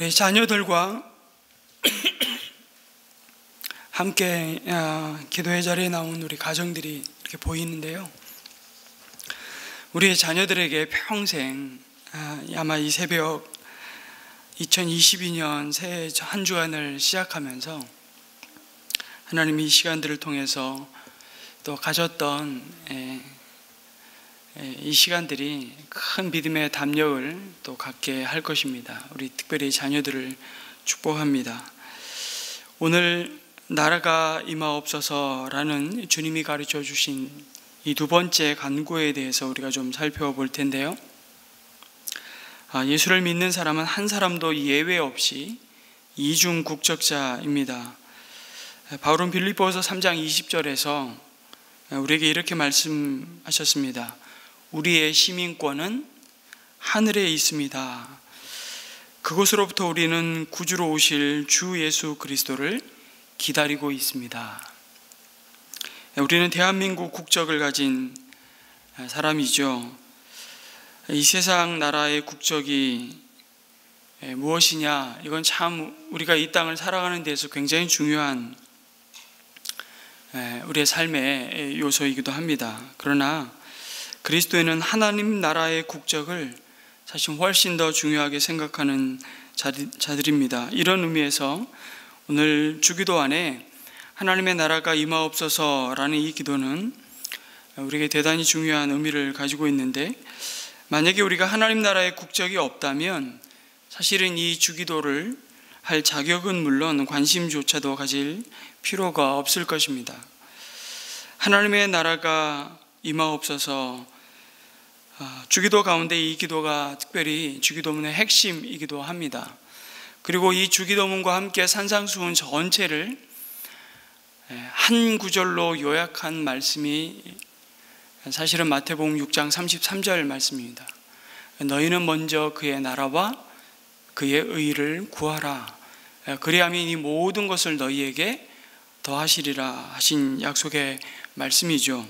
우리 자녀들과 함께 기도의 자리에 나온 우리 가정들이 이렇게 보이는데요. 우리의 자녀들에게 평생 아마 이 새벽 2022년 새해 한 주간을 시작하면서 하나님이 이 시간들을 통해서 또 가졌던 이 시간들이 큰 믿음의 담력을 또 갖게 할 것입니다. 우리 특별히 자녀들을 축복합니다. 오늘 나라가 임하옵소서라는 주님이 가르쳐 주신 이 두 번째 간구에 대해서 우리가 좀 살펴볼 텐데요. 예수를 믿는 사람은 한 사람도 예외 없이 이중 국적자입니다. 바울은 빌립보서 3장 20절에서 우리에게 이렇게 말씀하셨습니다. 우리의 시민권은 하늘에 있습니다. 그곳으로부터 우리는 구주로 오실 주 예수 그리스도를 기다리고 있습니다. 우리는 대한민국 국적을 가진 사람이죠. 이 세상 나라의 국적이 무엇이냐? 이건 참 우리가 이 땅을 살아가는 데서 굉장히 중요한 우리의 삶의 요소이기도 합니다. 그러나 그리스도인은 하나님 나라의 국적을 사실 훨씬 더 중요하게 생각하는 자들입니다. 이런 의미에서 오늘 주기도 안에 하나님의 나라가 임하옵소서라는 이 기도는 우리에게 대단히 중요한 의미를 가지고 있는데, 만약에 우리가 하나님 나라의 국적이 없다면 사실은 이 주기도를 할 자격은 물론 관심조차도 가질 필요가 없을 것입니다. 하나님의 나라가 임하옵소서, 주기도 가운데 이 기도가 특별히 주기도문의 핵심이기도 합니다. 그리고 이 주기도문과 함께 산상수훈 전체를 한 구절로 요약한 말씀이 사실은 마태복음 6장 33절 말씀입니다. 너희는 먼저 그의 나라와 그의 의를 구하라. 그리하면 이 모든 것을 너희에게 더하시리라 하신 약속의 말씀이죠.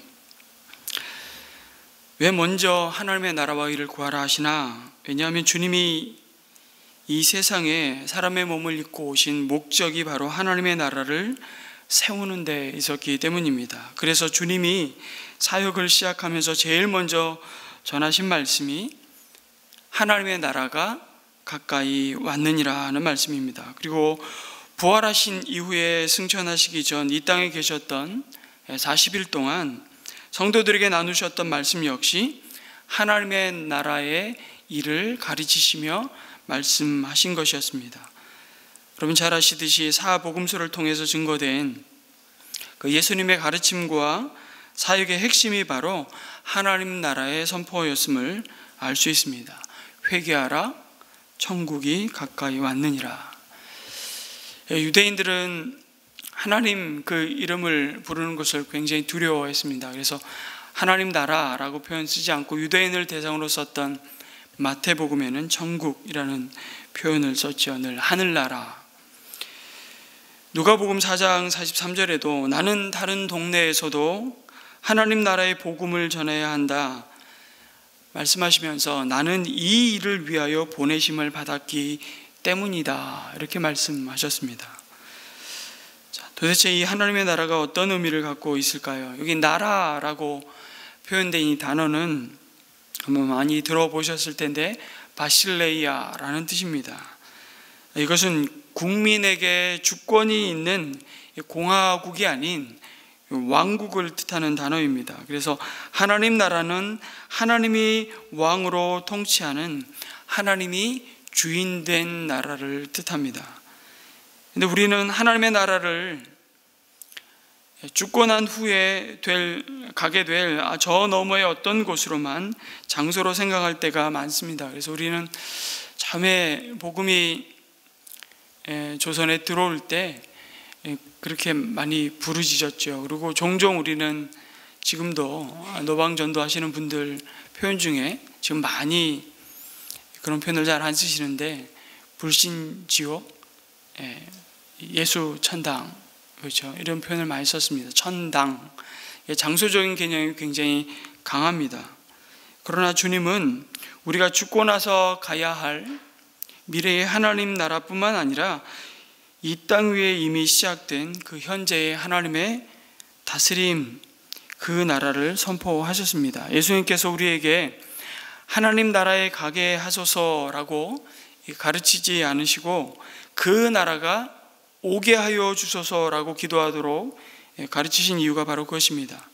왜 먼저 하나님의 나라와 의를 구하라 하시나? 왜냐하면 주님이 이 세상에 사람의 몸을 입고 오신 목적이 바로 하나님의 나라를 세우는 데 있었기 때문입니다. 그래서 주님이 사역을 시작하면서 제일 먼저 전하신 말씀이 하나님의 나라가 가까이 왔느니라 하는 말씀입니다. 그리고 부활하신 이후에 승천하시기 전 이 땅에 계셨던 40일 동안 성도들에게 나누셨던 말씀 역시 하나님의 나라의 일을 가르치시며 말씀하신 것이었습니다. 여러분 잘 아시듯이 사복음서를 통해서 증거된 그 예수님의 가르침과 사역의 핵심이 바로 하나님 나라의 선포였음을 알 수 있습니다. 회개하라, 천국이 가까이 왔느니라. 유대인들은 하나님 그 이름을 부르는 것을 굉장히 두려워했습니다. 그래서 하나님 나라라고 표현 쓰지 않고 유대인을 대상으로 썼던 마태복음에는 천국이라는 표현을 썼죠. 늘 하늘나라. 누가복음 4장 43절에도 나는 다른 동네에서도 하나님 나라의 복음을 전해야 한다 말씀하시면서 나는 이 일을 위하여 보내심을 받았기 때문이다 이렇게 말씀하셨습니다. 도대체 이 하나님의 나라가 어떤 의미를 갖고 있을까요? 여기 나라라고 표현된 이 단어는 한번 많이 들어보셨을 텐데 바실레이아라는 뜻입니다. 이것은 국민에게 주권이 있는 공화국이 아닌 왕국을 뜻하는 단어입니다. 그래서 하나님 나라는 하나님이 왕으로 통치하는 하나님이 주인된 나라를 뜻합니다. 근데 우리는 하나님의 나라를 주권한 후에 가게 될 저 너머의 어떤 곳으로만 장소로 생각할 때가 많습니다. 그래서 우리는 처음에 복음이 조선에 들어올 때 그렇게 많이 부르짖었죠. 그리고 종종 우리는 지금도 노방전도 하시는 분들 표현 중에 지금 많이 그런 표현을 잘 안 쓰시는데 불신지옥, 예수 천당, 그렇죠. 이런 표현을 많이 썼습니다. 천당. 장소적인 개념이 굉장히 강합니다. 그러나 주님은 우리가 죽고 나서 가야 할 미래의 하나님 나라뿐만 아니라 이 땅 위에 이미 시작된 그 현재의 하나님의 다스림, 그 나라를 선포하셨습니다. 예수님께서 우리에게 하나님 나라에 가게 하소서라고 가르치지 않으시고 그 나라가 오게 하여 주소서라고 기도하도록 가르치신 이유가 바로 그것입니다.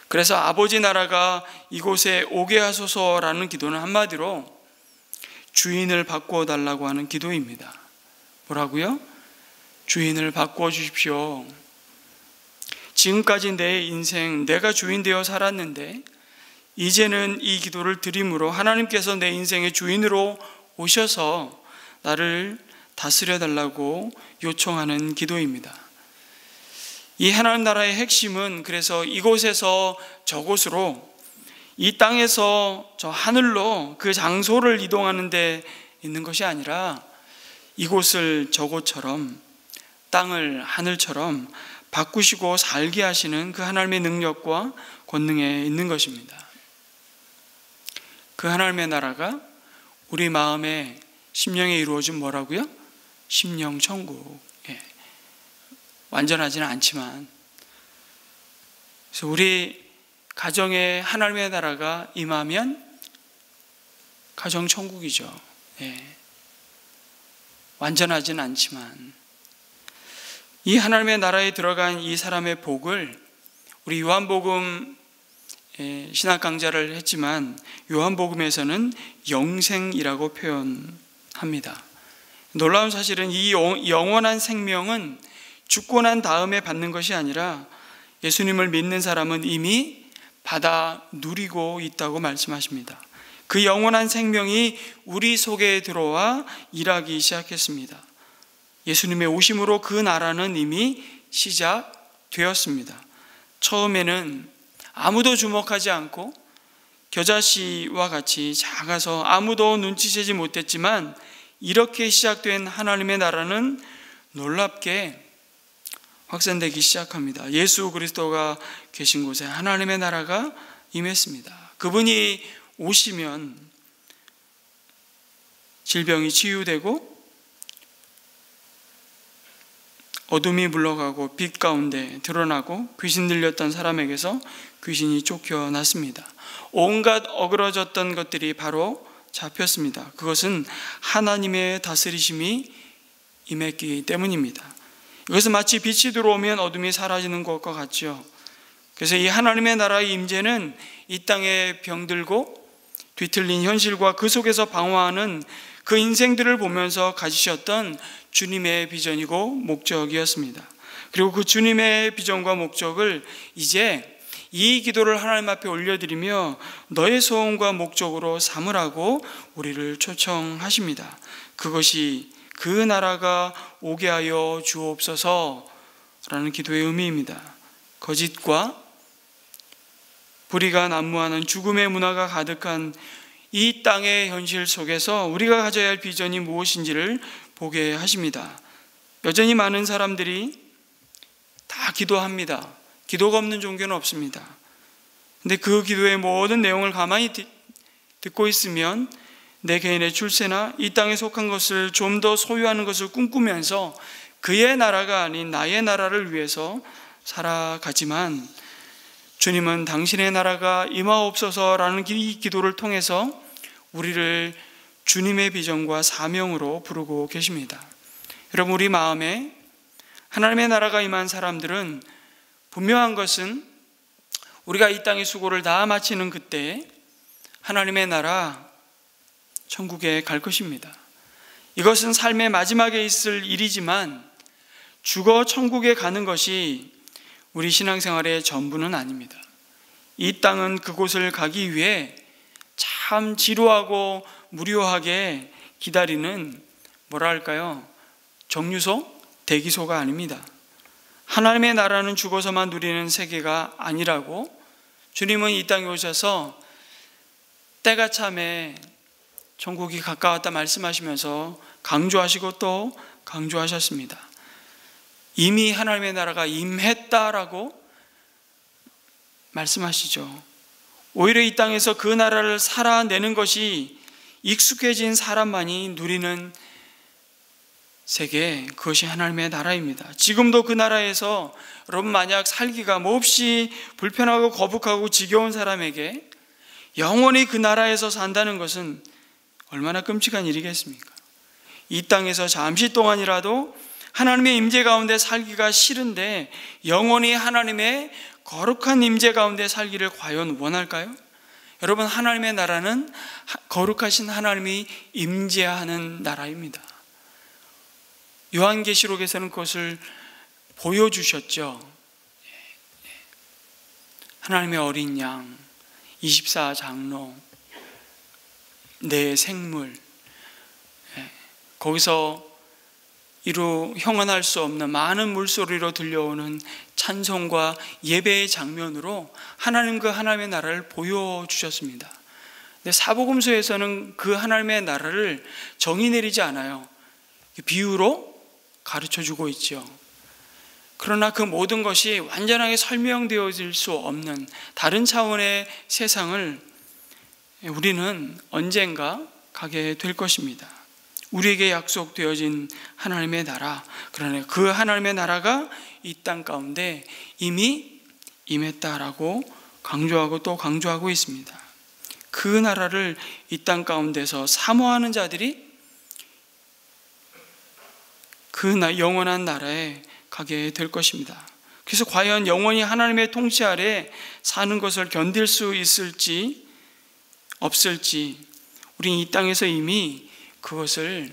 그래서 아버지 나라가 이곳에 오게 하소서라는 기도는 한마디로 주인을 바꾸어 달라고 하는 기도입니다. 뭐라고요? 주인을 바꾸어 주십시오. 지금까지 내 인생 내가 주인 되어 살았는데 이제는 이 기도를 드림으로 하나님께서 내 인생의 주인으로 오셔서 나를 다스려 달라고 요청하는 기도입니다. 이 하나님 나라의 핵심은 그래서 이곳에서 저곳으로, 이 땅에서 저 하늘로 그 장소를 이동하는 데 있는 것이 아니라 이곳을 저곳처럼, 땅을 하늘처럼 바꾸시고 살게 하시는 그 하나님의 능력과 권능에 있는 것입니다. 그 하나님의 나라가 우리 마음의 심령에 이루어진 뭐라고요? 심령 천국. 완전하지는 않지만, 그래서 우리 가정에 하나님의 나라가 임하면 가정 천국이죠. 완전하지는 않지만 이 하나님의 나라에 들어간 이 사람의 복을 우리 요한복음 신학 강좌를 했지만 요한복음에서는 영생이라고 표현합니다. 놀라운 사실은 이 영원한 생명은 죽고 난 다음에 받는 것이 아니라 예수님을 믿는 사람은 이미 받아 누리고 있다고 말씀하십니다. 그 영원한 생명이 우리 속에 들어와 일하기 시작했습니다. 예수님의 오심으로 그 나라는 이미 시작되었습니다. 처음에는 아무도 주목하지 않고 겨자씨와 같이 작아서 아무도 눈치채지 못했지만 이렇게 시작된 하나님의 나라는 놀랍게 확산되기 시작합니다. 예수 그리스도가 계신 곳에 하나님의 나라가 임했습니다. 그분이 오시면 질병이 치유되고 어둠이 물러가고 빛 가운데 드러나고 귀신 들렸던 사람에게서 귀신이 쫓겨났습니다. 온갖 어그러졌던 것들이 바로 잡혔습니다. 그것은 하나님의 다스리심이 임했기 때문입니다. 이것은 마치 빛이 들어오면 어둠이 사라지는 것과 같죠. 그래서 이 하나님의 나라의 임재는 이 땅에 병들고 뒤틀린 현실과 그 속에서 방황하는 그 인생들을 보면서 가지셨던 주님의 비전이고 목적이었습니다. 그리고 그 주님의 비전과 목적을 이제 이 기도를 하나님 앞에 올려드리며 너의 소원과 목적으로 삼으라고 우리를 초청하십니다. 그것이 그 나라가 오게 하여 주옵소서라는 기도의 의미입니다. 거짓과 불의가 난무하는 죽음의 문화가 가득한 이 땅의 현실 속에서 우리가 가져야 할 비전이 무엇인지를 보게 하십니다. 여전히 많은 사람들이 다 기도합니다. 기도가 없는 종교는 없습니다. 근데 그 기도의 모든 내용을 가만히 듣고 있으면 내 개인의 출세나 이 땅에 속한 것을 좀 더 소유하는 것을 꿈꾸면서 그의 나라가 아닌 나의 나라를 위해서 살아가지만 주님은 당신의 나라가 임하옵소서라는 이 기도를 통해서 우리를 주님의 비전과 사명으로 부르고 계십니다. 여러분, 우리 마음에 하나님의 나라가 임한 사람들은 분명한 것은 우리가 이 땅의 수고를 다 마치는 그때 하나님의 나라 천국에 갈 것입니다. 이것은 삶의 마지막에 있을 일이지만 죽어 천국에 가는 것이 우리 신앙생활의 전부는 아닙니다. 이 땅은 그곳을 가기 위해 참 지루하고 무료하게 기다리는 뭐랄까요? 정류소? 대기소가 아닙니다. 하나님의 나라는 죽어서만 누리는 세계가 아니라고 주님은 이 땅에 오셔서 때가 참에 천국이 가까웠다 말씀하시면서 강조하시고 또 강조하셨습니다. 이미 하나님의 나라가 임했다라고 말씀하시죠. 오히려 이 땅에서 그 나라를 살아내는 것이 익숙해진 사람만이 누리는 세계, 그것이 하나님의 나라입니다. 지금도 그 나라에서 여러분 만약 살기가 몹시 불편하고 거북하고 지겨운 사람에게 영원히 그 나라에서 산다는 것은 얼마나 끔찍한 일이겠습니까? 이 땅에서 잠시 동안이라도 하나님의 임재 가운데 살기가 싫은데 영원히 하나님의 거룩한 임재 가운데 살기를 과연 원할까요? 여러분, 하나님의 나라는 거룩하신 하나님이 임재하는 나라입니다. 요한계시록에서는 그것을 보여주셨죠. 하나님의 어린 양, 24장로, 내 생물, 거기서 이루 형언할 수 없는 많은 물소리로 들려오는 찬송과 예배의 장면으로 하나님, 그 하나님의 나라를 보여주셨습니다. 근데 사복음서에서는 그 하나님의 나라를 정의 내리지 않아요. 비유로 가르쳐주고 있죠. 그러나 그 모든 것이 완전하게 설명되어질 수 없는 다른 차원의 세상을 우리는 언젠가 가게 될 것입니다. 우리에게 약속되어진 하나님의 나라, 그러나 그 하나님의 나라가 이 땅 가운데 이미 임했다라고 강조하고 또 강조하고 있습니다. 그 나라를 이 땅 가운데서 사모하는 자들이 그 영원한 나라에 가게 될 것입니다. 그래서 과연 영원히 하나님의 통치 아래 사는 것을 견딜 수 있을지 없을지 우리는 이 땅에서 이미 그것을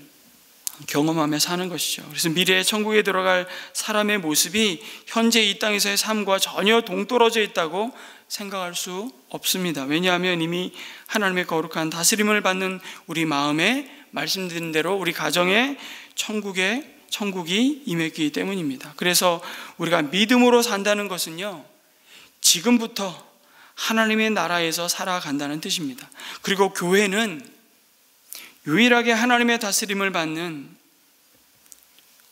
경험하며 사는 것이죠. 그래서 미래의 천국에 들어갈 사람의 모습이 현재 이 땅에서의 삶과 전혀 동떨어져 있다고 생각할 수 없습니다. 왜냐하면 이미 하나님의 거룩한 다스림을 받는 우리 마음에 말씀드린 대로 우리 가정에 천국이 임했기 때문입니다. 그래서 우리가 믿음으로 산다는 것은요, 지금부터 하나님의 나라에서 살아간다는 뜻입니다. 그리고 교회는 유일하게 하나님의 다스림을 받는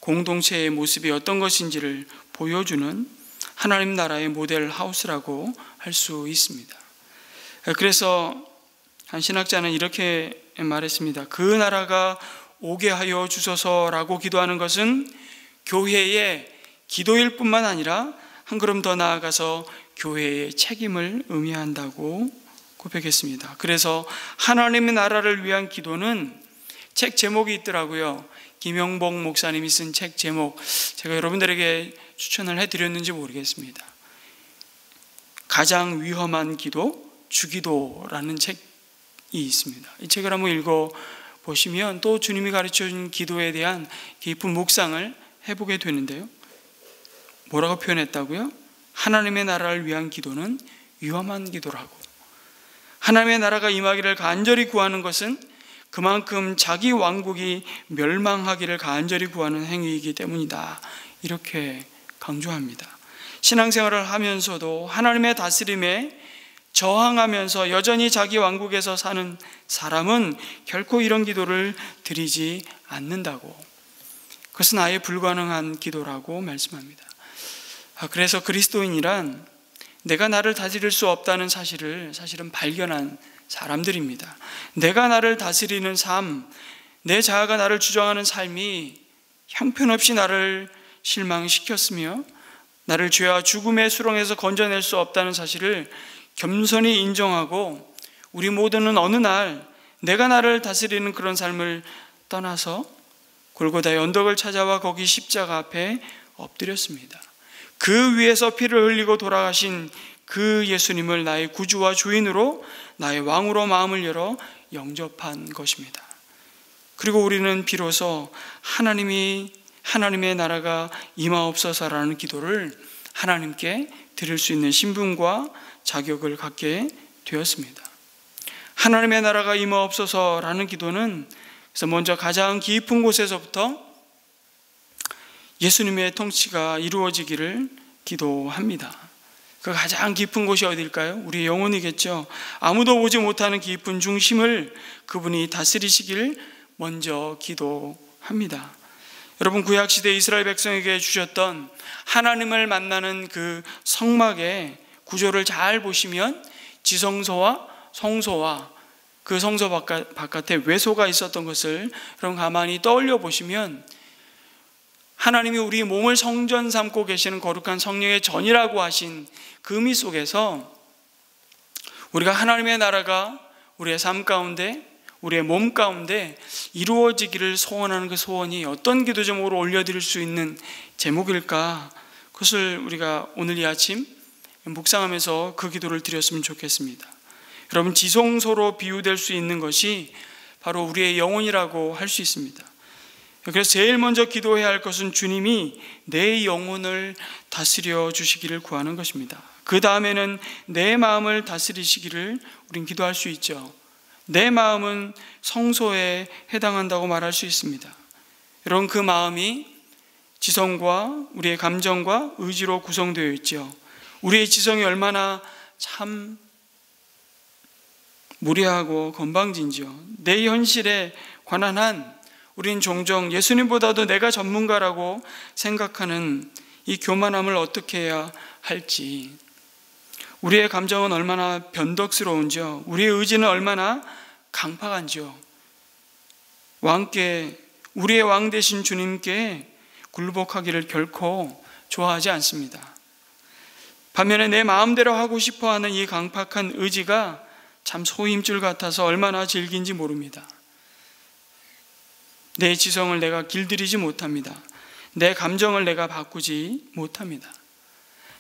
공동체의 모습이 어떤 것인지를 보여주는 하나님 나라의 모델 하우스라고 할 수 있습니다. 그래서 한 신학자는 이렇게 말했습니다. 그 나라가 오게 하여 주소서라고 기도하는 것은 교회의 기도일 뿐만 아니라 한 걸음 더 나아가서 교회의 책임을 의미한다고 고백했습니다. 그래서 하나님의 나라를 위한 기도는 책 제목이 있더라고요. 김영복 목사님이 쓴 책 제목, 제가 여러분들에게 추천을 해드렸는지 모르겠습니다. 가장 위험한 기도, 주기도라는 책이 있습니다. 이 책을 한번 읽어보시면 또 주님이 가르쳐준 기도에 대한 깊은 묵상을 해보게 되는데요. 뭐라고 표현했다고요? 하나님의 나라를 위한 기도는 위험한 기도라고. 하나님의 나라가 임하기를 간절히 구하는 것은 그만큼 자기 왕국이 멸망하기를 간절히 구하는 행위이기 때문이다. 이렇게 강조합니다. 신앙생활을 하면서도 하나님의 다스림에 저항하면서 여전히 자기 왕국에서 사는 사람은 결코 이런 기도를 드리지 않는다고. 그것은 아예 불가능한 기도라고 말씀합니다. 그래서 그리스도인이란 내가 나를 다스릴 수 없다는 사실은 발견한 사람들입니다. 내가 나를 다스리는 삶, 내 자아가 나를 주장하는 삶이 형편없이 나를 실망시켰으며 나를 죄와 죽음의 수렁에서 건져낼 수 없다는 사실을 겸손히 인정하고 우리 모두는 어느 날 내가 나를 다스리는 그런 삶을 떠나서 골고다의 언덕을 찾아와 거기 십자가 앞에 엎드렸습니다. 그 위에서 피를 흘리고 돌아가신 그 예수님을 나의 구주와 주인으로, 나의 왕으로 마음을 열어 영접한 것입니다. 그리고 우리는 비로소 하나님의 나라가 임하옵소서라는 기도를 하나님께 드릴 수 있는 신분과 자격을 갖게 되었습니다. 하나님의 나라가 임하옵소서라는 기도는 그래서 먼저 가장 깊은 곳에서부터 예수님의 통치가 이루어지기를 기도합니다. 그 가장 깊은 곳이 어딜까요? 우리의 영혼이겠죠. 아무도 보지 못하는 깊은 중심을 그분이 다스리시길 먼저 기도합니다. 여러분, 구약시대 이스라엘 백성에게 주셨던 하나님을 만나는 그 성막의 구조를 잘 보시면 지성소와 성소와 그 성소 바깥에 외소가 있었던 것을 여러분 가만히 떠올려 보시면, 하나님이 우리 몸을 성전 삼고 계시는 거룩한 성령의 전이라고 하신 그 의미 속에서 우리가 하나님의 나라가 우리의 삶 가운데, 우리의 몸 가운데 이루어지기를 소원하는 그 소원이 어떤 기도 제목으로 올려드릴 수 있는 제목일까? 그것을 우리가 오늘 이 아침 묵상하면서 그 기도를 드렸으면 좋겠습니다. 여러분, 지성소로 비유될 수 있는 것이 바로 우리의 영혼이라고 할 수 있습니다. 그래서 제일 먼저 기도해야 할 것은 주님이 내 영혼을 다스려 주시기를 구하는 것입니다. 그 다음에는 내 마음을 다스리시기를 우린 기도할 수 있죠. 내 마음은 성소에 해당한다고 말할 수 있습니다. 여러분, 그 마음이 지성과 우리의 감정과 의지로 구성되어 있죠. 우리의 지성이 얼마나 참 무례하고 건방진지요. 내 현실에 관한 한 우린 종종 예수님보다도 내가 전문가라고 생각하는 이 교만함을 어떻게 해야 할지, 우리의 감정은 얼마나 변덕스러운지요, 우리의 의지는 얼마나 강팍한지요, 우리의 왕 되신 주님께 굴복하기를 결코 좋아하지 않습니다. 반면에 내 마음대로 하고 싶어하는 이 강팍한 의지가 참 소임줄 같아서 얼마나 질긴지 모릅니다. 내 지성을 내가 길들이지 못합니다. 내 감정을 내가 바꾸지 못합니다.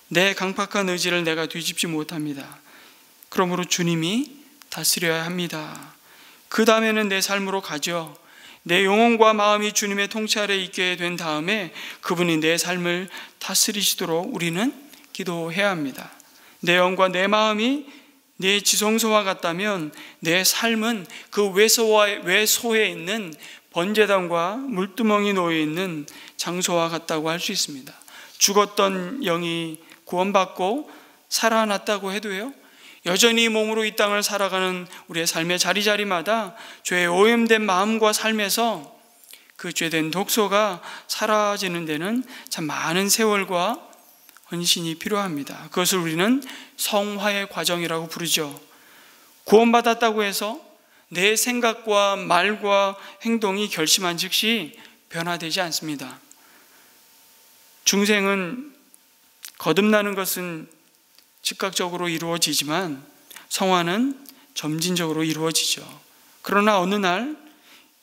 내 강팍한 의지를 내가 뒤집지 못합니다. 그러므로 주님이 다스려야 합니다. 그 다음에는 내 삶으로 가죠. 내 영혼과 마음이 주님의 통치 아래 있게 된 다음에 그분이 내 삶을 다스리시도록 우리는 기도해야 합니다. 내 영과 내 마음이 내 지성소와 같다면 내 삶은 그 외소에 있는 번제단과 물두멍이 놓여있는 장소와 같다고 할 수 있습니다. 죽었던 영이 구원받고 살아났다고 해도요, 여전히 몸으로 이 땅을 살아가는 우리의 삶의 자리자리마다 죄에 오염된 마음과 삶에서 그 죄된 독소가 사라지는 데는 참 많은 세월과 헌신이 필요합니다. 그것을 우리는 성화의 과정이라고 부르죠. 구원받았다고 해서 내 생각과 말과 행동이 결심한 즉시 변화되지 않습니다. 중생은 거듭나는 것은 즉각적으로 이루어지지만 성화는 점진적으로 이루어지죠. 그러나 어느 날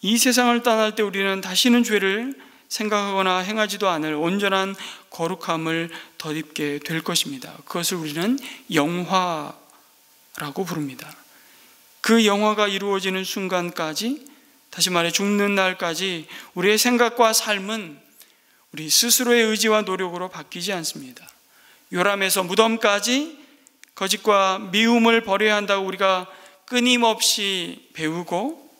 이 세상을 떠날 때 우리는 다시는 죄를 생각하거나 행하지도 않을 온전한 거룩함을 덧입게 될 것입니다. 그것을 우리는 영화라고 부릅니다. 그 영화가 이루어지는 순간까지, 다시 말해 죽는 날까지 우리의 생각과 삶은 우리 스스로의 의지와 노력으로 바뀌지 않습니다. 요람에서 무덤까지 거짓과 미움을 버려야 한다고 우리가 끊임없이 배우고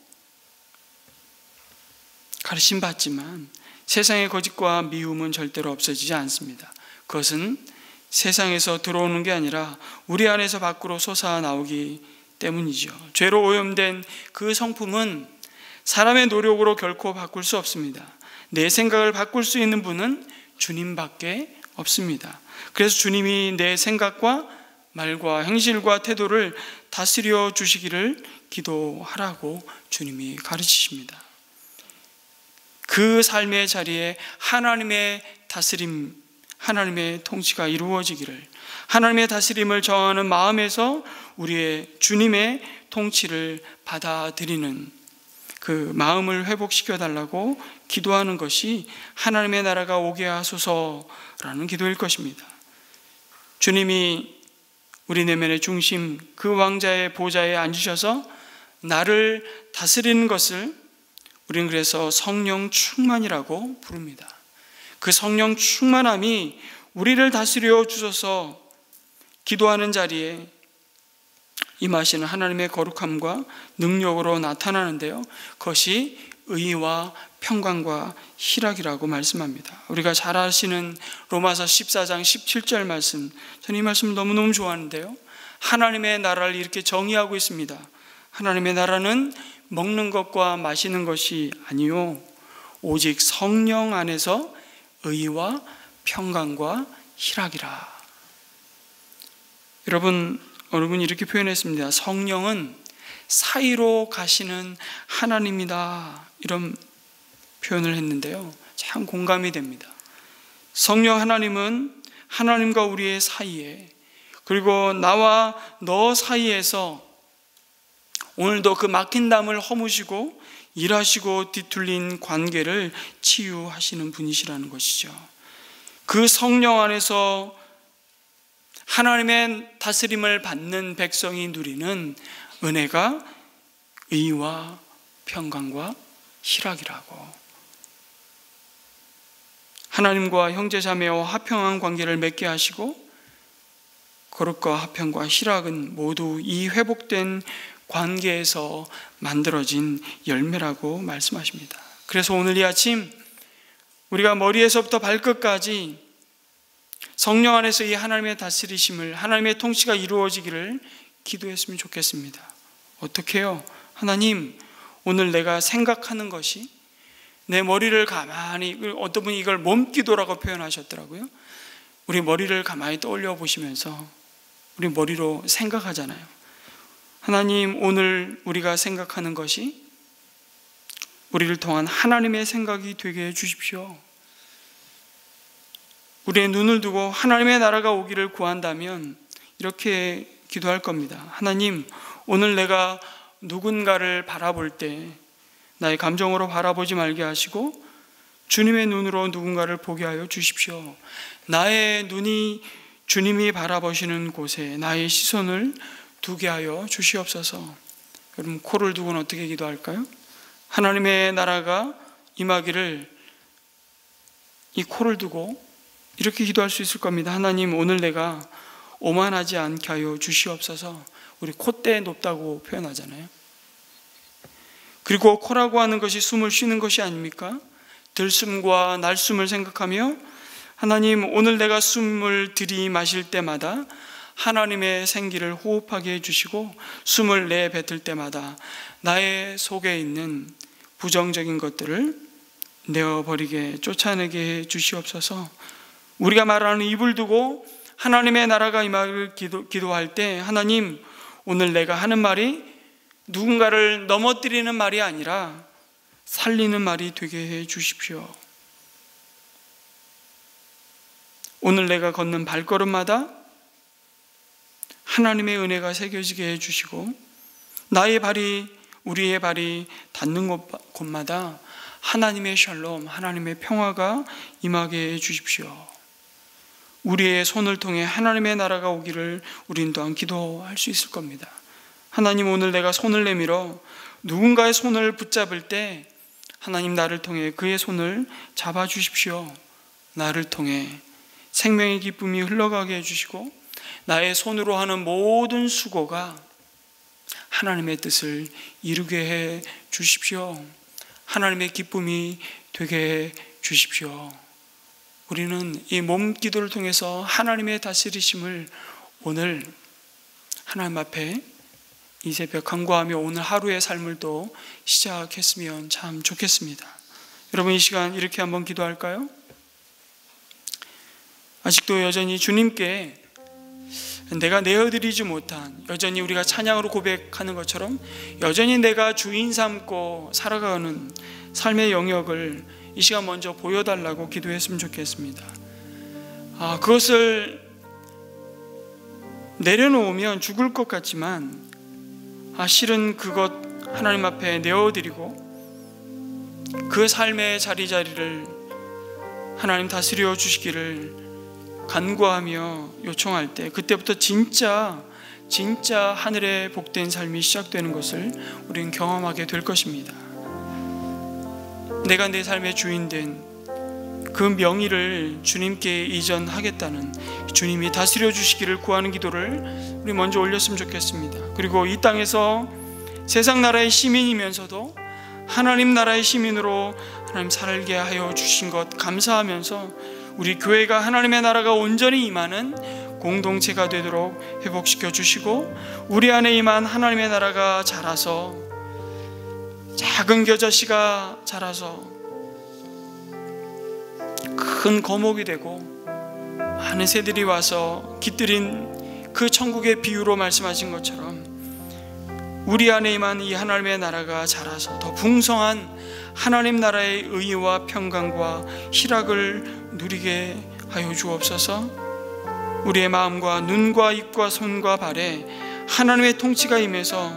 가르침받지만 세상의 거짓과 미움은 절대로 없어지지 않습니다. 그것은 세상에서 들어오는 게 아니라 우리 안에서 밖으로 솟아나오기 때문이죠. 죄로 오염된 그 성품은 사람의 노력으로 결코 바꿀 수 없습니다. 내 생각을 바꿀 수 있는 분은 주님밖에 없습니다. 그래서 주님이 내 생각과 말과 행실과 태도를 다스려 주시기를 기도하라고 주님이 가르치십니다. 그 삶의 자리에 하나님의 다스림, 하나님의 통치가 이루어지기를, 하나님의 다스림을 정하는 마음에서 우리의 주님의 통치를 받아들이는 그 마음을 회복시켜 달라고 기도하는 것이 하나님의 나라가 오게 하소서라는 기도일 것입니다. 주님이 우리 내면의 중심, 그 왕자의 보좌에 앉으셔서 나를 다스리는 것을 우리는 그래서 성령 충만이라고 부릅니다. 그 성령 충만함이 우리를 다스려 주셔서 기도하는 자리에 임하시는 하나님의 거룩함과 능력으로 나타나는데요, 그것이 의와 평강과 희락이라고 말씀합니다. 우리가 잘 아시는 로마서 14장 17절 말씀, 저는 이 말씀 너무너무 좋아하는데요, 하나님의 나라를 이렇게 정의하고 있습니다. 하나님의 나라는 먹는 것과 마시는 것이 아니요 오직 성령 안에서 의와 평강과 희락이라. 여러분 이렇게 표현했습니다. 성령은 사이로 가시는 하나님이다, 이런 표현을 했는데요, 참 공감이 됩니다. 성령 하나님은 하나님과 우리의 사이에, 그리고 나와 너 사이에서 오늘도 그 막힌 담을 허무시고 일하시고 뒤틀린 관계를 치유하시는 분이시라는 것이죠. 그 성령 안에서 하나님의 다스림을 받는 백성이 누리는 은혜가 의와 평강과 희락이라고, 하나님과 형제자매와 화평한 관계를 맺게 하시고 거룩과 화평과 희락은 모두 이 회복된 관계에서 만들어진 열매라고 말씀하십니다. 그래서 오늘 이 아침 우리가 머리에서부터 발끝까지 성령 안에서 이 하나님의 다스리심을, 하나님의 통치가 이루어지기를 기도했으면 좋겠습니다. 어떻게 해요? 하나님, 오늘 내가 생각하는 것이, 내 머리를 가만히, 어떤 분이 이걸 몸기도라고 표현하셨더라고요. 우리 머리를 가만히 떠올려 보시면서 우리 머리로 생각하잖아요. 하나님, 오늘 우리가 생각하는 것이 우리를 통한 하나님의 생각이 되게 해주십시오. 우리의 눈을 두고 하나님의 나라가 오기를 구한다면 이렇게 기도할 겁니다. 하나님, 오늘 내가 누군가를 바라볼 때 나의 감정으로 바라보지 말게 하시고 주님의 눈으로 누군가를 보게 하여 주십시오. 나의 눈이 주님이 바라보시는 곳에 나의 시선을 두게 하여 주시옵소서. 여러분, 코를 두고는 어떻게 기도할까요? 하나님의 나라가 임하기를 이 코를 두고 이렇게 기도할 수 있을 겁니다. 하나님, 오늘 내가 오만하지 않게 하여 주시옵소서. 우리 콧대 높다고 표현하잖아요. 그리고 코라고 하는 것이 숨을 쉬는 것이 아닙니까? 들숨과 날숨을 생각하며 하나님, 오늘 내가 숨을 들이마실 때마다 하나님의 생기를 호흡하게 해주시고 숨을 내뱉을 때마다 나의 속에 있는 부정적인 것들을 내어버리게, 쫓아내게 해주시옵소서. 우리가 말하는 입을 두고 하나님의 나라가 임하기를 기도할 때 하나님, 오늘 내가 하는 말이 누군가를 넘어뜨리는 말이 아니라 살리는 말이 되게 해 주십시오. 오늘 내가 걷는 발걸음마다 하나님의 은혜가 새겨지게 해주시고 나의 발이, 우리의 발이 닿는 곳마다 하나님의 샬롬, 하나님의 평화가 임하게 해주십시오. 우리의 손을 통해 하나님의 나라가 오기를 우린 또한 기도할 수 있을 겁니다. 하나님, 오늘 내가 손을 내밀어 누군가의 손을 붙잡을 때 하나님, 나를 통해 그의 손을 잡아주십시오. 나를 통해 생명의 기쁨이 흘러가게 해주시고 나의 손으로 하는 모든 수고가 하나님의 뜻을 이루게 해 주십시오. 하나님의 기쁨이 되게 해 주십시오. 우리는 이 몸기도를 통해서 하나님의 다스리심을 오늘 하나님 앞에 이 새벽 간구하며 오늘 하루의 삶을 또 시작했으면 참 좋겠습니다. 여러분, 이 시간 이렇게 한번 기도할까요? 아직도 여전히 주님께 내가 내어드리지 못한, 여전히 우리가 찬양으로 고백하는 것처럼 여전히 내가 주인 삼고 살아가는 삶의 영역을 이 시간 먼저 보여달라고 기도했으면 좋겠습니다. 그것을 내려놓으면 죽을 것 같지만 실은 그것 하나님 앞에 내어드리고 그 삶의 자리자리를 하나님 다스려 주시기를 간구하며 요청할 때 그때부터 진짜 하늘의 복된 삶이 시작되는 것을 우리는 경험하게 될 것입니다. 내가 내 삶의 주인된 그 명의를 주님께 이전하겠다는, 주님이 다스려 주시기를 구하는 기도를 우리 먼저 올렸으면 좋겠습니다. 그리고 이 땅에서 세상 나라의 시민이면서도 하나님 나라의 시민으로 하나님 살게 하여 주신 것 감사하면서 우리 교회가 하나님의 나라가 온전히 임하는 공동체가 되도록 회복시켜 주시고 우리 안에 임한 하나님의 나라가 자라서 작은 겨자씨가 자라서 큰 거목이 되고 많은 새들이 와서 깃들인 그 천국의 비유로 말씀하신 것처럼 우리 안에 임한 이 하나님의 나라가 자라서 더 풍성한 하나님 나라의 의와 평강과 희락을 누리게 하여 주옵소서. 우리의 마음과 눈과 입과 손과 발에 하나님의 통치가 임해서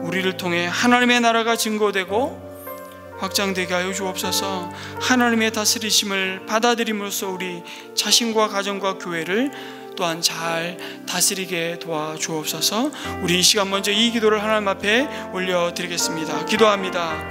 우리를 통해 하나님의 나라가 증거되고 확장되게 하여 주옵소서. 하나님의 다스리심을 받아들임으로써 우리 자신과 가정과 교회를 또한 잘 다스리게 도와주옵소서. 우리 이 시간 먼저 이 기도를 하나님 앞에 올려드리겠습니다. 기도합니다.